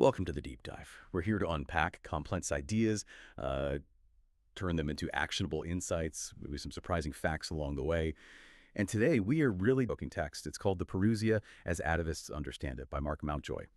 Welcome to the deep dive. We're here to unpack complex ideas, uh, turn them into actionable insights, maybe some surprising facts along the way. And today we are really booking text. It's called the Parousia as Atavists Understand It by Mark Mountjoy.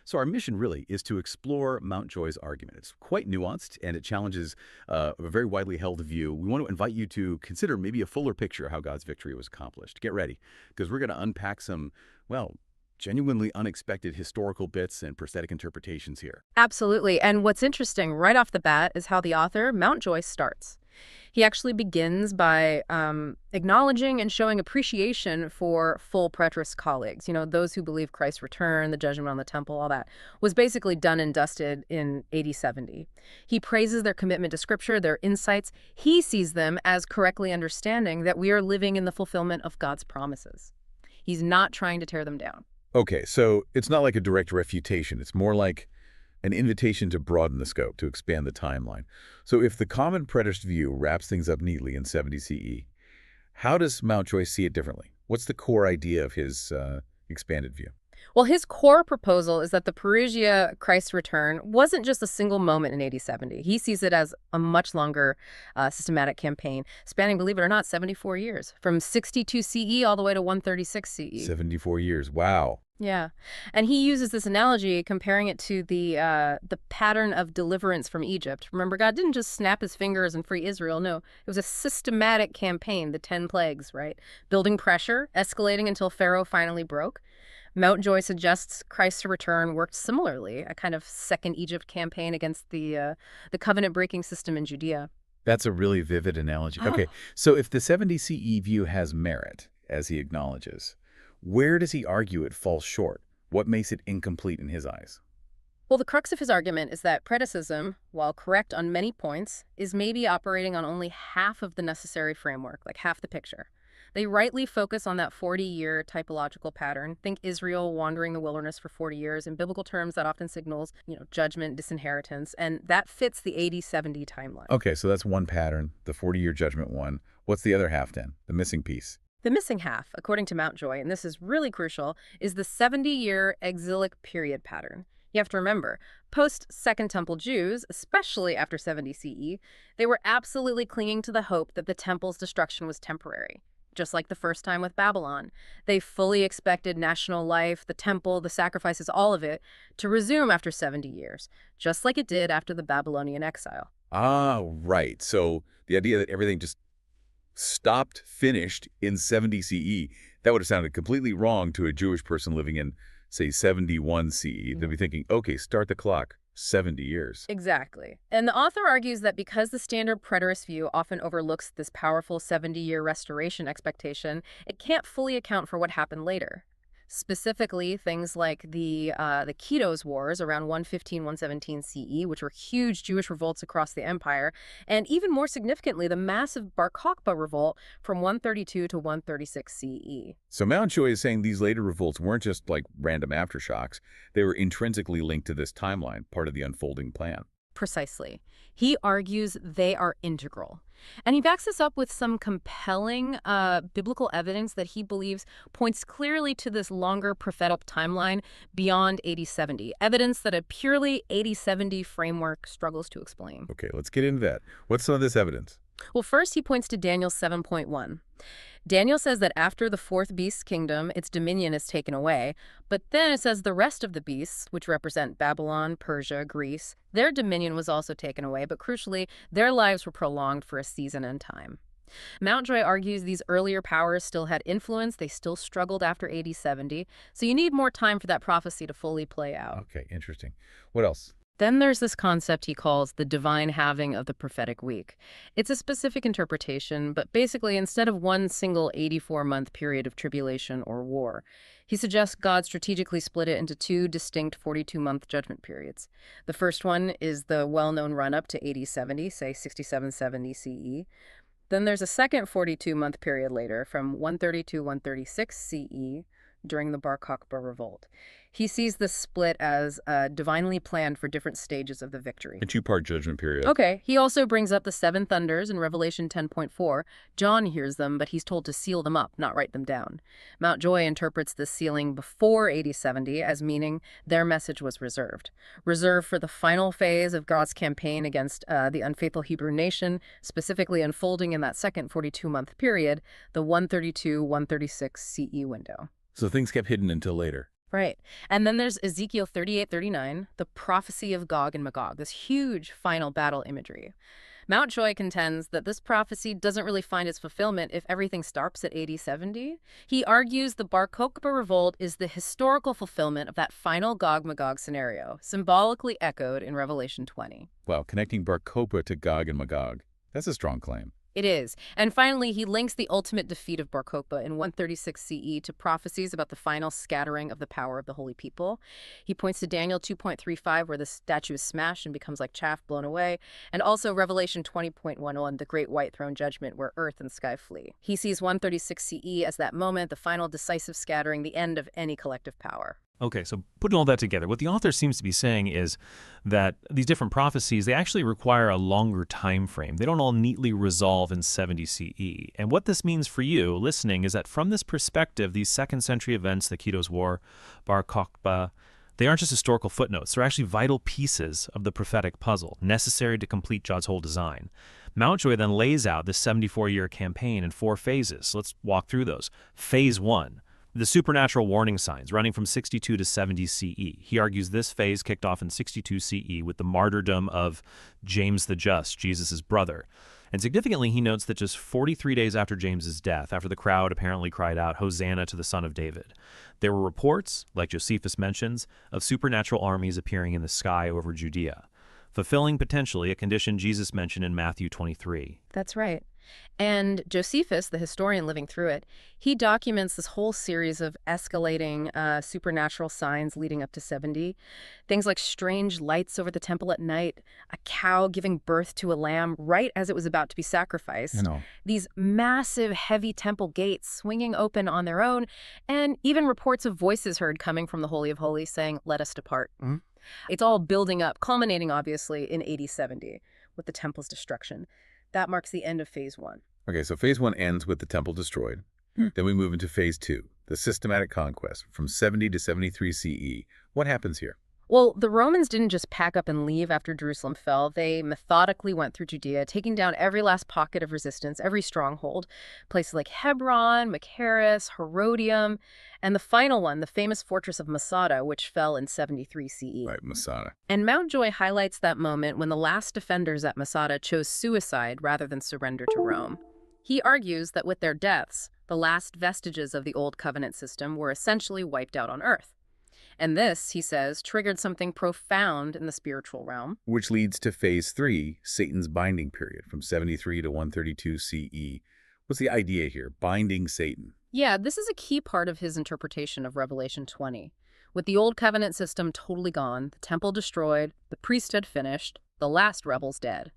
So our mission really is to explore Mountjoy's argument. It's quite nuanced and it challenges a very widely held view. We want to invite you to consider maybe a fuller picture of how God's victory was accomplished. Get ready, because we're going to unpack some, well, genuinely unexpected historical bits and prosthetic interpretations here. Absolutely. And what's interesting right off the bat is how the author, Mountjoy, starts. He actually begins by acknowledging and showing appreciation for full preterist colleagues. You know, those who believe Christ's return, the judgment on the temple, all that was basically done and dusted in AD 70. He praises their commitment to Scripture, their insights. He sees them as correctly understanding that we are living in the fulfillment of God's promises. He's not trying to tear them down. Okay, so it's not like a direct refutation. It's more like an invitation to broaden the scope, to expand the timeline. So if the common preterist view wraps things up neatly in 70 CE, how does Mountjoy see it differently? What's the core idea of his expanded view? Well, his core proposal is that the Parousia Christ's return wasn't just a single moment in AD 70. He sees it as a much longer systematic campaign, spanning, believe it or not, 74 years, from 62 CE all the way to 136 CE. 74 years. Wow. Yeah. And he uses this analogy, comparing it to the pattern of deliverance from Egypt. Remember, God didn't just snap his fingers and free Israel. No, it was a systematic campaign, the 10 plagues, right? Building pressure, escalating until Pharaoh finally broke. Mountjoy suggests Christ's return worked similarly, a kind of second Egypt campaign against the covenant-breaking system in Judea. That's a really vivid analogy. Okay, so if the 70 CE view has merit, as he acknowledges, where does he argue it falls short? What makes it incomplete in his eyes? Well, the crux of his argument is that pretericism, while correct on many points, is maybe operating on only half of the necessary framework, like half the picture. They rightly focus on that 40-year typological pattern. Think Israel wandering the wilderness for 40 years. In biblical terms, that often signals, judgment, disinheritance, and that fits the AD 70 timeline. Okay, so that's one pattern, the 40-year judgment one. What's the other half then, the missing piece? The missing half, according to Mountjoy, and this is really crucial, is the 70-year exilic period pattern. You have to remember, post-Second Temple Jews, especially after 70 CE, they were absolutely clinging to the hope that the temple's destruction was temporary. Just like the first time with Babylon. They fully expected national life, the temple, the sacrifices, all of it, to resume after 70 years, just like it did after the Babylonian exile. Ah, right. So the idea that everything just stopped, finished in 70 CE, that would have sounded completely wrong to a Jewish person living in, say, 71 CE. They'd be thinking, okay, start the clock. 70 years. Exactly. And the author argues that because the standard preterist view often overlooks this powerful 70-year restoration expectation, it can't fully account for what happened later. Specifically, things like the Kitos Wars around 115, 117 CE, which were huge Jewish revolts across the empire, and even more significantly, the massive Bar Kokhba revolt from 132 to 136 CE. So Mountjoy is saying these later revolts weren't just like random aftershocks. They were intrinsically linked to this timeline, part of the unfolding plan. Precisely. He argues they are integral. And he backs this up with some compelling biblical evidence that he believes points clearly to this longer prophetic timeline beyond AD 70, evidence that a purely AD 70 framework struggles to explain. Okay, let's get into that. What's some of this evidence? Well, first he points to Daniel 7.1. Daniel says that after the fourth beast's kingdom, its dominion is taken away, but then it says the rest of the beasts, which represent Babylon, Persia, Greece, their dominion was also taken away, but crucially, their lives were prolonged for a season and time. Mountjoy argues these earlier powers still had influence, they still struggled after AD 70, so you need more time for that prophecy to fully play out. Okay, interesting. What else? Then there's this concept he calls the divine halving of the prophetic week. It's a specific interpretation, but basically instead of one single 84-month period of tribulation or war, he suggests God strategically split it into two distinct 42-month judgment periods. The first one is the well-known run-up to AD 70, say 6770 CE. Then there's a second 42-month period later from 132 136 CE during the Bar Kokhba revolt. He sees this split as divinely planned for different stages of the victory. A two-part judgment period. Okay, he also brings up the seven thunders in Revelation 10.4. John hears them, but he's told to seal them up, not write them down. Mountjoy interprets this sealing before AD 70 as meaning their message was reserved. Reserved for the final phase of God's campaign against the unfaithful Hebrew nation, specifically unfolding in that second 42-month period, the 132-136 CE window. So things kept hidden until later. Right. And then there's Ezekiel 38:39, the prophecy of Gog and Magog, this huge final battle imagery. Mountjoy contends that this prophecy doesn't really find its fulfillment if everything starts at AD 70. He argues the Bar Kokhba revolt is the historical fulfillment of that final Gog-Magog scenario, symbolically echoed in Revelation 20. Wow, connecting Bar Kokhba to Gog and Magog. That's a strong claim. It is. And finally, he links the ultimate defeat of Bar Kokhba in 136 CE to prophecies about the final scattering of the power of the holy people. He points to Daniel 2.35, where the statue is smashed and becomes like chaff blown away, and also Revelation 20.11, the great white throne judgment, where earth and sky flee. He sees 136 CE as that moment, the final decisive scattering, the end of any collective power. Okay, so putting all that together, what the author seems to be saying is that these different prophecies, they actually require a longer time frame. They don't all neatly resolve in 70 CE. And what this means for you listening is that from this perspective, these second century events, the Kido's War, Bar Kokhba, they aren't just historical footnotes. They're actually vital pieces of the prophetic puzzle, necessary to complete God's whole design. Mountjoy then lays out this 74-year campaign in 4 phases. So let's walk through those. Phase 1. The supernatural warning signs, running from 62 to 70 CE. He argues this phase kicked off in 62 CE with the martyrdom of James the Just, Jesus' brother. And significantly, he notes that just 43 days after James's death, after the crowd apparently cried out, "Hosanna to the Son of David," there were reports, like Josephus mentions, of supernatural armies appearing in the sky over Judea, fulfilling potentially a condition Jesus mentioned in Matthew 23. That's right. And Josephus, the historian living through it, he documents this whole series of escalating supernatural signs leading up to 70. Things like strange lights over the temple at night, a cow giving birth to a lamb right as it was about to be sacrificed, these massive, heavy temple gates swinging open on their own, and even reports of voices heard coming from the Holy of Holies saying, "Let us depart." Mm-hmm. It's all building up, culminating, obviously, in AD 70 with the temple's destruction. That marks the end of phase 1. Okay, so phase 1 ends with the temple destroyed. Then we move into phase 2, the systematic conquest from 70 to 73 CE. What happens here? Well, the Romans didn't just pack up and leave after Jerusalem fell. They methodically went through Judea, taking down every last pocket of resistance, every stronghold. Places like Hebron, Machaerus, Herodium, and the final one, the famous fortress of Masada, which fell in 73 CE. Right, Masada. And Mountjoy highlights that moment when the last defenders at Masada chose suicide rather than surrender to Rome. He argues that with their deaths, the last vestiges of the Old Covenant system were essentially wiped out on Earth. And this, he says, triggered something profound in the spiritual realm. Which leads to phase 3, Satan's binding period, from 73 to 132 CE. What's the idea here? Binding Satan. Yeah, this is a key part of his interpretation of Revelation 20. With the Old Covenant system totally gone, the temple destroyed, the priesthood finished, the last rebels dead.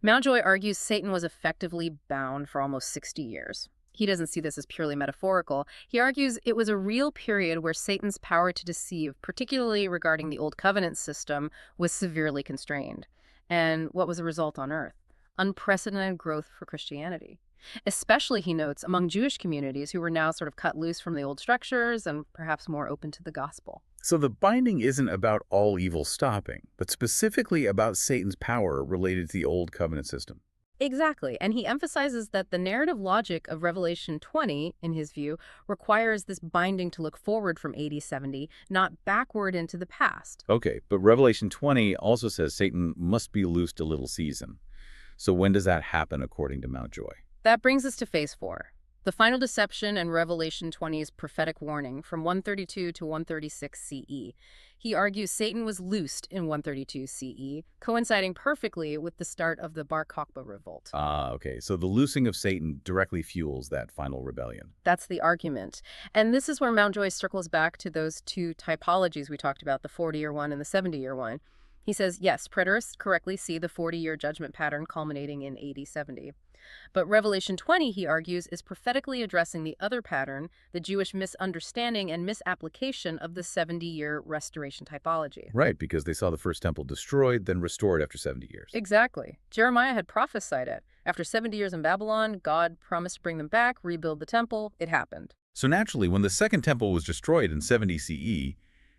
Mountjoy argues Satan was effectively bound for almost 60 years. He doesn't see this as purely metaphorical. He argues it was a real period where Satan's power to deceive, particularly regarding the Old Covenant system, was severely constrained. And what was the result on Earth? Unprecedented growth for Christianity. Especially, he notes, among Jewish communities who were now sort of cut loose from the old structures and perhaps more open to the gospel. So the binding isn't about all evil stopping, but specifically about Satan's power related to the Old Covenant system. Exactly, and he emphasizes that the narrative logic of Revelation 20, in his view, requires this binding to look forward from AD 70, not backward into the past. Okay, but Revelation 20 also says Satan must be loosed a little season. So when does that happen according to Mountjoy? That brings us to phase 4. The final deception and Revelation 20's prophetic warning from 132 to 136 CE. He argues Satan was loosed in 132 CE, coinciding perfectly with the start of the Bar Kokhba revolt. Okay. So the loosing of Satan directly fuels that final rebellion. That's the argument. And this is where Mountjoy circles back to those 2 typologies we talked about, the 40-year one and the 70-year one. He says, yes, Preterists correctly see the 40-year judgment pattern culminating in AD 70. But Revelation 20, he argues, is prophetically addressing the other pattern, the Jewish misunderstanding and misapplication of the 70-year restoration typology. Right, because they saw the first temple destroyed, then restored after 70 years. Exactly. Jeremiah had prophesied it. After 70 years in Babylon, God promised to bring them back, rebuild the temple. It happened. So naturally, when the second temple was destroyed in 70 CE,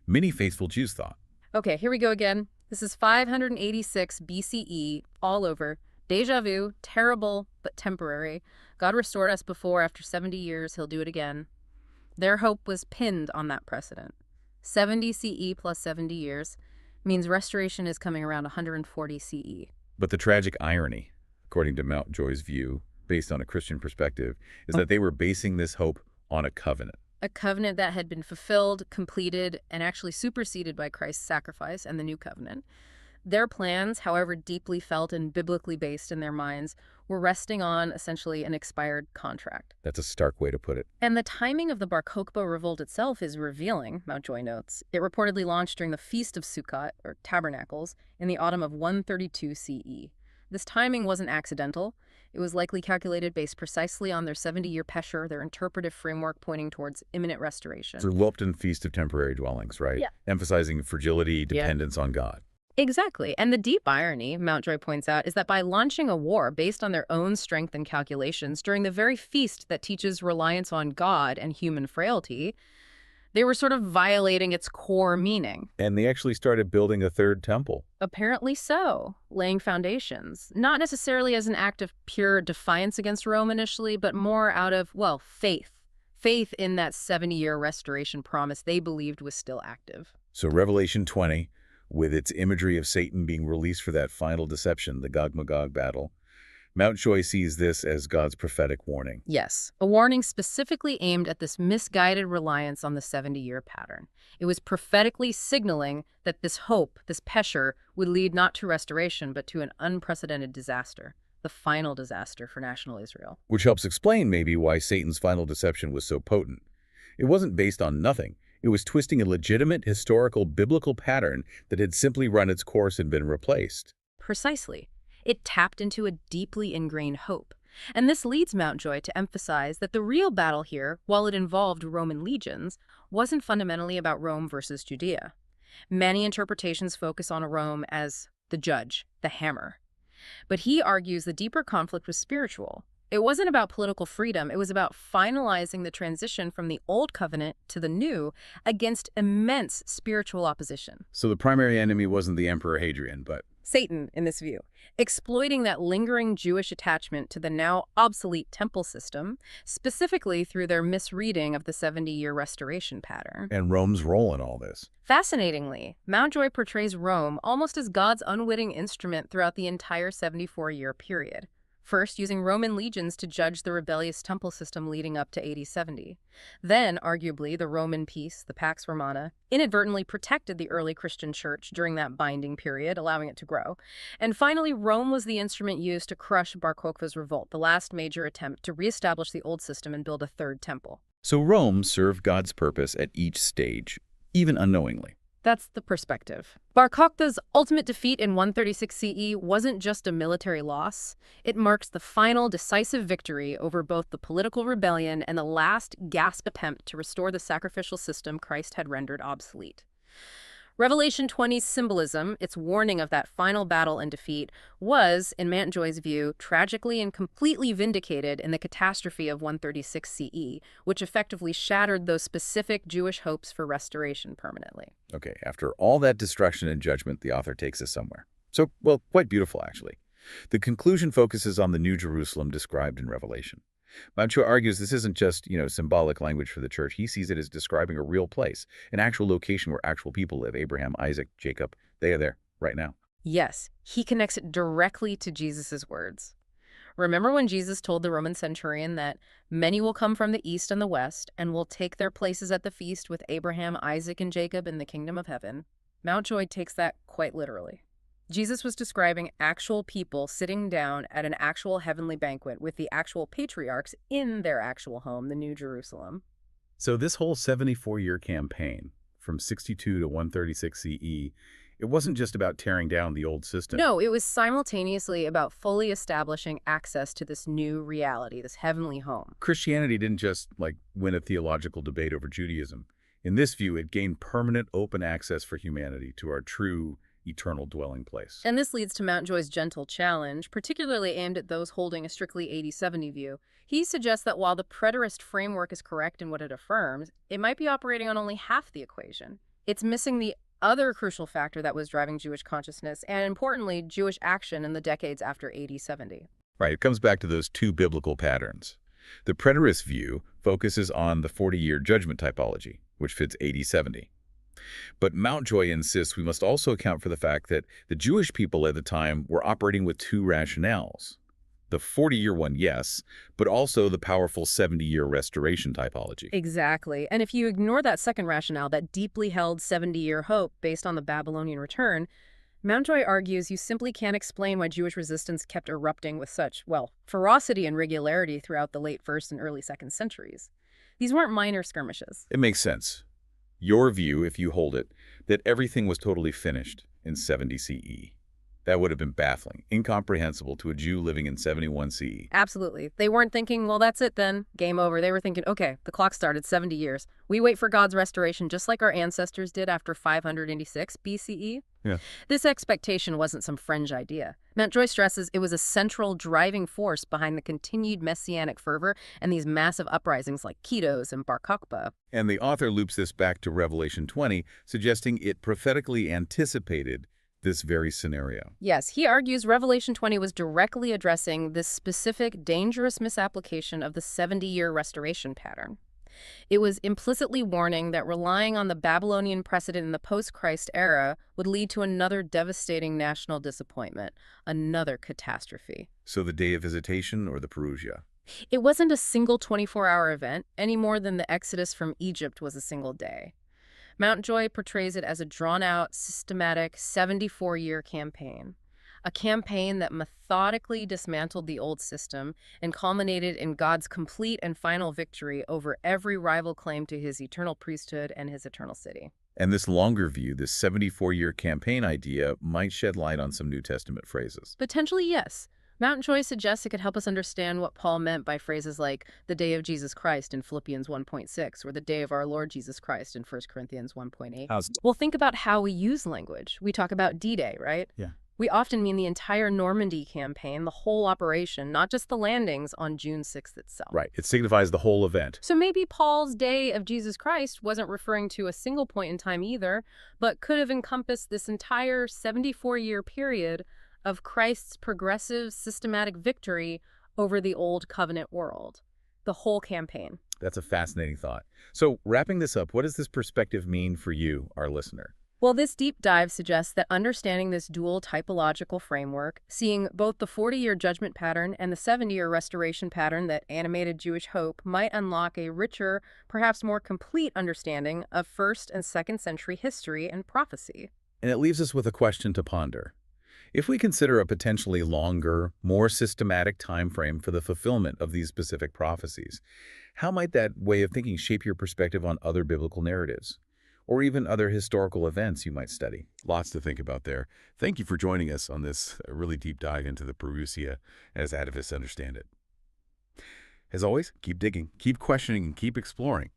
many faithful Jews thought, Okay, here we go again. This is 586 BCE, all over. Deja vu, terrible but temporary. God restored us before. After 70 years, he'll do it again. Their hope was pinned on that precedent. 70 CE plus 70 years means restoration is coming around 140 CE. but the tragic irony, according to Mountjoy's view, based on a Christian perspective, is that they were basing this hope on a covenant. A covenant that had been fulfilled, completed, and actually superseded by Christ's sacrifice and the new covenant. Their plans, however deeply felt and biblically based in their minds, were resting on essentially an expired contract. That's a stark way to put it. And the timing of the Bar Kokhba revolt itself is revealing, Mountjoy notes. It reportedly launched during the Feast of Sukkot, or Tabernacles, in the autumn of 132 CE. This timing wasn't accidental. It was likely calculated based precisely on their 70-year pesher, their interpretive framework pointing towards imminent restoration. It's a Lupton Feast of Temporary Dwellings, right? Yeah. Emphasizing fragility, dependence on God. Exactly. And the deep irony, Mountjoy points out, is that by launching a war based on their own strength and calculations during the very feast that teaches reliance on God and human frailty, they were sort of violating its core meaning. And they actually started building a third temple. Apparently so, laying foundations, not necessarily as an act of pure defiance against Rome initially, but more out of, well, faith. Faith in that 70-year restoration promise they believed was still active. So Revelation 20, with its imagery of Satan being released for that final deception, the Gog-Magog battle, Mountjoy sees this as God's prophetic warning. Yes, a warning specifically aimed at this misguided reliance on the 70-year pattern. It was prophetically signaling that this hope, this pesher, would lead not to restoration, but to an unprecedented disaster, the final disaster for national Israel. Which helps explain maybe why Satan's final deception was so potent. It wasn't based on nothing. It was twisting a legitimate, historical, biblical pattern that had simply run its course and been replaced. Precisely. It tapped into a deeply ingrained hope. And this leads Mountjoy to emphasize that the real battle here, while it involved Roman legions, wasn't fundamentally about Rome versus Judea. Many interpretations focus on Rome as the judge, the hammer. But he argues the deeper conflict was spiritual. It wasn't about political freedom. It was about finalizing the transition from the old covenant to the new against immense spiritual opposition. So the primary enemy wasn't the Emperor Hadrian, but Satan, in this view, exploiting that lingering Jewish attachment to the now obsolete temple system, specifically through their misreading of the 70-year restoration pattern. and Rome's role in all this. Fascinatingly, Mountjoy portrays Rome almost as God's unwitting instrument throughout the entire 74-year period. First, using Roman legions to judge the rebellious temple system leading up to AD 70. Then, arguably, the Roman peace, the Pax Romana, inadvertently protected the early Christian church during that binding period, allowing it to grow. And finally, Rome was the instrument used to crush Bar Kokhba's revolt, the last major attempt to reestablish the old system and build a third temple. So Rome served God's purpose at each stage, even unknowingly. That's the perspective. Bar Kokhba's ultimate defeat in 136 CE wasn't just a military loss. It marks the final decisive victory over both the political rebellion and the last gasp attempt to restore the sacrificial system Christ had rendered obsolete. Revelation 20's symbolism, its warning of that final battle and defeat, was, in Mountjoy's view, tragically and completely vindicated in the catastrophe of 136 CE, which effectively shattered those specific Jewish hopes for restoration permanently. Okay, after all that destruction and judgment, the author takes us somewhere. So, well, quite beautiful, actually. The conclusion focuses on the New Jerusalem described in Revelation. Mountjoy argues this isn't just, symbolic language for the church. He sees it as describing a real place, an actual location where actual people live. Abraham, Isaac, Jacob, they are there right now. Yes, he connects it directly to Jesus' words. Remember when Jesus told the Roman centurion that many will come from the east and the west and will take their places at the feast with Abraham, Isaac, and Jacob in the kingdom of heaven? Mountjoy takes that quite literally. Jesus was describing actual people sitting down at an actual heavenly banquet with the actual patriarchs in their actual home, the New Jerusalem. So this whole 74-year campaign, from 62 to 136 CE, It wasn't just about tearing down the old system. No, it was simultaneously about fully establishing access to this new reality, this heavenly home. Christianity didn't just, win a theological debate over Judaism. In this view, it gained permanent open access for humanity to our true eternal dwelling place. And this leads to Mountjoy's gentle challenge, particularly aimed at those holding a strictly 80-70 view. He suggests that while the preterist framework is correct in what it affirms, it might be operating on only half the equation. It's missing the other crucial factor that was driving Jewish consciousness, and importantly, Jewish action in the decades after 80-70. Right, it comes back to those two biblical patterns. The preterist view focuses on the 40-year judgment typology, which fits 80-70. But Mountjoy insists we must also account for the fact that the Jewish people at the time were operating with two rationales. The 40-year one, yes, but also the powerful 70-year restoration typology. Exactly. And if you ignore that second rationale, that deeply held 70-year hope based on the Babylonian return, Mountjoy argues you simply can't explain why Jewish resistance kept erupting with such, well, ferocity and regularity throughout the late 1st and early 2nd centuries. These weren't minor skirmishes. It makes sense. Your view, if you hold it, that everything was totally finished in 70 CE. That would have been baffling, incomprehensible to a Jew living in 71 CE. Absolutely. They weren't thinking, well, that's it then, game over. They were thinking, okay, the clock started 70 years. We wait for God's restoration just like our ancestors did after 586 BCE. Yeah. This expectation wasn't some fringe idea. Mountjoy stresses it was a central driving force behind the continued messianic fervor and these massive uprisings like Kitos and Bar Kokhba. And the author loops this back to Revelation 20, suggesting it prophetically anticipated this very scenario. Yes, he argues Revelation 20 was directly addressing this specific dangerous misapplication of the 70-year restoration pattern. It was implicitly warning that relying on the Babylonian precedent in the post-Christ era would lead to another devastating national disappointment, another catastrophe. So the Day of Visitation or the Parousia? It wasn't a single 24-hour event, any more than the Exodus from Egypt was a single day. Mountjoy portrays it as a drawn-out, systematic, 74-year campaign. A campaign that methodically dismantled the old system and culminated in God's complete and final victory over every rival claim to his eternal priesthood and his eternal city. And this longer view, this 74-year campaign idea, might shed light on some New Testament phrases. Potentially, yes. Mountjoy suggests it could help us understand what Paul meant by phrases like the day of Jesus Christ in Philippians 1.6 or the day of our Lord Jesus Christ in 1 Corinthians 1.8. Well, think about how we use language. We talk about D-Day, right? Yeah. We often mean the entire Normandy campaign, the whole operation, not just the landings on June 6th itself. Right. It signifies the whole event. So maybe Paul's day of Jesus Christ wasn't referring to a single point in time either, but could have encompassed this entire 74-year period of Christ's progressive, systematic victory over the old covenant world. The whole campaign. That's a fascinating thought. So, wrapping this up, what does this perspective mean for you, our listener? Well, this deep dive suggests that understanding this dual typological framework, seeing both the 40-year judgment pattern and the 70-year restoration pattern that animated Jewish hope, might unlock a richer, perhaps more complete understanding of 1st and 2nd century history and prophecy. And it leaves us with a question to ponder. If we consider a potentially longer, more systematic time frame for the fulfillment of these specific prophecies, how might that way of thinking shape your perspective on other biblical narratives, or even other historical events you might study? Lots to think about there. Thank you for joining us on this really deep dive into the Parousia as Atavists understand it. As always, keep digging, keep questioning, and keep exploring.